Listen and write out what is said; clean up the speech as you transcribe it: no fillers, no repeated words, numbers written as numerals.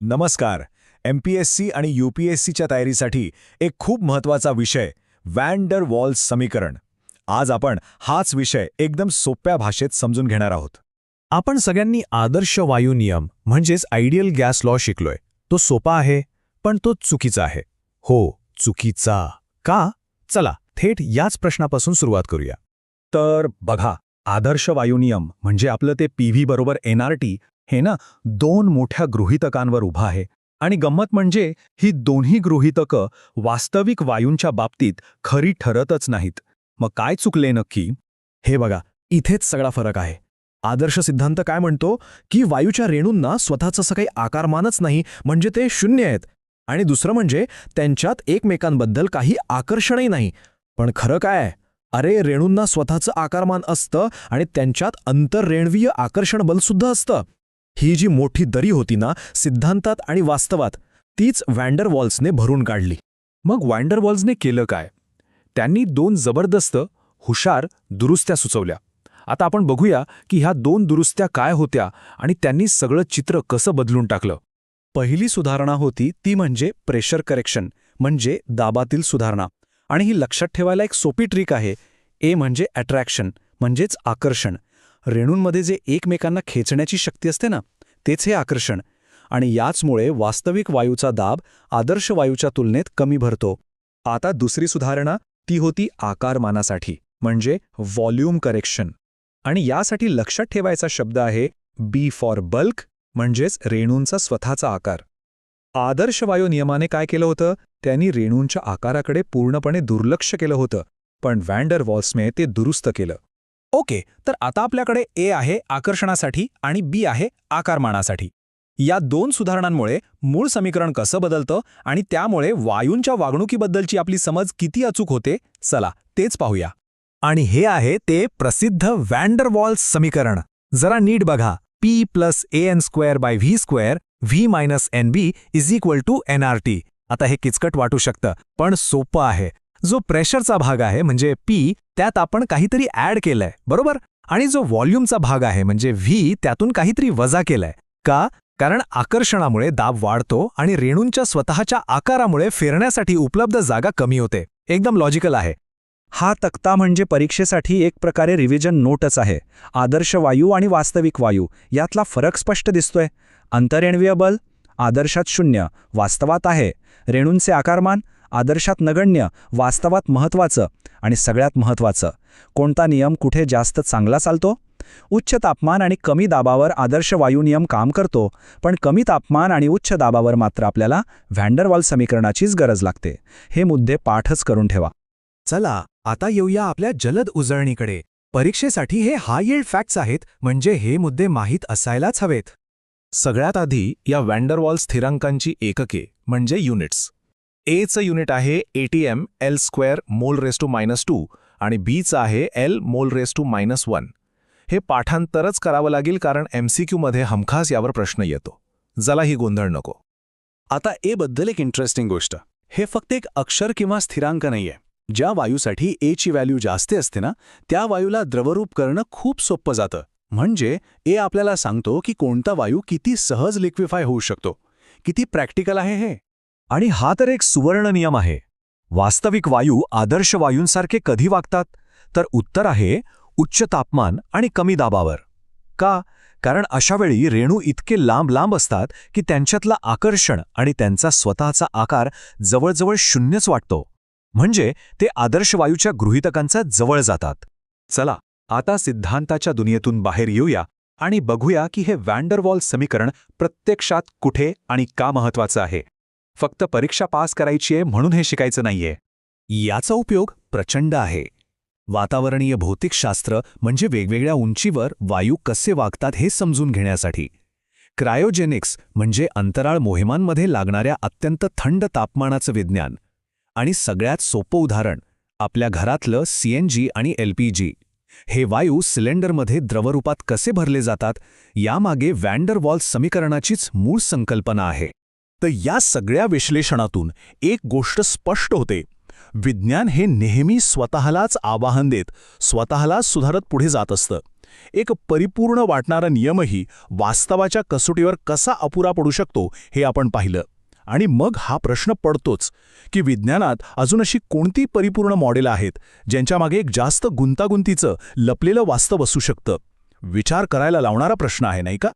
नमस्कार. MPSC आणि UPSCच्या तयारीसाठी एक खूप महत्त्वाचा विषय वॅन डर वॉल्स समीकरण. आज आपण हाच विषय एकदम सोप्या भाषेत समजून घेणार आहोत. आपण सगळ्यांनी आदर्श वायू नियम म्हणजेच आयडियल गॅस लॉ शिकलोय. तो सोपा आहे, पण तो चुकीचा आहे. हो, चुकीचा. का? चला थेट याच प्रश्नापासून सुरुवात करूया. तर बघा, आदर्श वायुनियम म्हणजे आपलं ते PV बरोबर NRT हे ना दोन मोठ्या गृहीतकांवर उभा आहे. आणि गंमत म्हणजे ही दोन्ही गृहीतकं वास्तविक वायूंच्या बाबतीत खरी ठरतच नाहीत. मग काय चुकले नक्की? हे बघा, इथेच सगळा फरक आहे. आदर्श सिद्धांत काय म्हणतो की वायूच्या रेणूंना स्वतःचं असं काही आकारमानच नाही, म्हणजे ते शून्य आहेत. आणि दुसरं म्हणजे त्यांच्यात एकमेकांबद्दल काही आकर्षणही नाही. पण खरं काय? अरे, रेणूंना स्वतःचं आकारमान असतं आणि त्यांच्यात आंतररेणवीय आकर्षण बलसुद्धा असतं. ही जी मोठी दरी होती ना सिद्धांतात आणि वास्तवात, तीच वॅन डर वॉल्सने भरून काढली. मग वॅन डर वॉल्सने केलं काय? त्यांनी दोन जबरदस्त, हुशार दुरुस्त्या सुचवल्या. आता आपण बघूया की ह्या दोन दुरुस्त्या काय होत्या आणि त्यांनी सगळं चित्र कसं बदलून टाकलं. पहिली सुधारणा होती ती म्हणजे प्रेशर करेक्शन, म्हणजे दाबातील सुधारणा. आणि ही लक्षात ठेवायला एक सोपी ट्रिक आहे. ए म्हणजे अट्रॅक्शन, म्हणजेच आकर्षण. रेणूंमध्ये जे एकमेकांना खेचण्याची शक्ती असते ना, तेच हे आकर्षण. आणि याचमुळे वास्तविक वायूचा दाब आदर्श वायूच्या तुलनेत कमी भरतो. आता दुसरी सुधारणा ती होती आकारमानासाठी, म्हणजे व्हॉल्यूम करेक्शन. आणि यासाठी लक्षात ठेवायचा शब्द आहे B फॉर बल्क, म्हणजेच रेणूंचा स्वतःचा आकार. आदर्श वायू नियमाने काय केलं होतं? त्यांनी रेणूंच्या आकाराकडे पूर्णपणे दुर्लक्ष केलं होतं. पण वॅन डर वॉल्सने ते दुरुस्त केलं. ओके, तर आता आपल्याकडे ए आहे आकर्षणासाठी आणि बी आहे आकारमानासाठी. या दोन सुधारणांमुळे मूळ समीकरण कसं बदलतं आणि त्यामुळे वायूंच्या वागणुकीबद्दलची आपली समज किती अचूक होते, चला तेच पाहूया. आणि हे आहे ते प्रसिद्ध वॅन डर वॉल्स समीकरण. जरा नीट बघा. P + AN²/V², V - NB = nRT. आता हे किचकट वाटू शकतं, पण सोपं आहे. जो प्रेशरचा भाग आहे म्हणजे P, त्यात आपण काहीतरी ॲड केलंय, बरोबर? आणि जो व्हॉल्यूमचा भाग आहे म्हणजे V, त्यातून काहीतरी वजा केलंय. का? कारण आकर्षणामुळे दाब वाढतो आणि रेणूंच्या स्वतःच्या आकारामुळे फिरण्यासाठी उपलब्ध जागा कमी होते. एकदम लॉजिकल आहे. हा तक्ता म्हणजे परीक्षेसाठी एक प्रकारे रिव्हिजन नोटच आहे. आदर्श वायू आणि वास्तविक वायू यातला फरक स्पष्ट दिसतोय. आंतररेणवीय बल आदर्शात 0, वास्तवात आहे. रेणूंचे आकारमान आदर्शात नगण्य, वास्तवात महत्त्वाचं. आणि सगळ्यात महत्त्वाचं, कोणता नियम कुठे जास्त चांगला चालतो? उच्च तापमान आणि कमी दाबावर आदर्श वायू नियम काम करतो, पण कमी तापमान आणि उच्च दाबावर मात्र आपल्याला वॅन डर वॉल्स समीकरणाचीच गरज लागते. हे मुद्दे पाठच करून ठेवा. चला आता येऊया आपल्या जलद उजळणीकडे. परीक्षेसाठी हे हाय यील्ड फॅक्ट्स आहेत, म्हणजे हे मुद्दे माहीत असायलाच हवेत. सगळ्यात आधी या वॅन डर वॉल्स स्थिरांकांची एकके म्हणजे युनिट्स. Aचं युनिट आहे ATM L² mol⁻² आणि Bचं आहे L mol⁻1. हे पाठांतरच करावं लागेल कारण MCQ मध्ये हमखास यावर प्रश्न येतो. जला ही गोंधळ नको. आता ए बद्दल एक इंटरेस्टिंग गोष्ट. हे फक्त एक अक्षर किंवा स्थिरांक नाहीये. ज्या वायूसाठी ए ची व्हॅल्यू जास्त असते ना, त्या वायूला द्रवरूप करणं खूप सोपं जातं. म्हणजे ए आपल्याला सांगतो की कोणता वायू किती सहज लिक्विफाय होऊ शकतो. किती प्रॅक्टिकल आहे हे. आणि हा तर एक सुवर्ण नियम आहे. वास्तविक वायू आदर्श वायूंसारखे कधी वागतात? तर उत्तर आहे उच्च तापमान आणि कमी दाबावर. का? कारण अशावेळी रेणू इतके लांब लांब असतात की त्यांच्यातला आकर्षण आणि त्यांचा स्वतःचा आकार जवळजवळ शून्यच वाटतो. म्हणजे ते आदर्श वायूच्या गृहीतकांचा जवळ जातात. चला आता सिद्धांताच्या दुनियेतून बाहेर येऊया आणि बघूया की हे वॅन डर वॉल्स समीकरण प्रत्यक्षात कुठे आणि का महत्त्वाचं आहे. फक्त परीक्षा पास करायची आहे म्हणून हे शिकायचं नाहीये. याचा उपयोग प्रचंड आहे. वातावरणीय भौतिकशास्त्र म्हणजे वेगवेगळ्या उंचीवर वायू कसे वागतात हे समजून घेण्यासाठी. क्रायोजेनिक्स म्हणजे अंतराळ मोहिमांमध्ये लागणाऱ्या अत्यंत थंड तापमानाचं विज्ञान. आणि सगळ्यात सोपं उदाहरण, आपल्या घरातलं CNG आणि LPG. हे वायू सिलेंडरमध्ये द्रवरूपात कसे भरले जातात, यामागे वॅन डर वॉल्स समीकरणाचीच मूळ संकल्पना आहे. तर या सगळ्या विश्लेषणातून एक गोष्ट स्पष्ट होते. विज्ञान हे नेहमी स्वतःलाच आवाहन देत, स्वतःलाच सुधारत पुढे जात असतं. एक परिपूर्ण वाटणारा नियमही वास्तवाच्या कसोटीवर कसा अपुरा पडू शकतो हे आपण पाहिलं. आणि मग हा प्रश्न पडतोच की विज्ञानात अजून अशी कोणती परिपूर्ण मॉडेल आहेत ज्यांच्यामागे एक जास्त गुंतागुंतीचं लपलेलं वास्तव असू शकतं. विचार करायला लावणारा प्रश्न आहे, नाही का?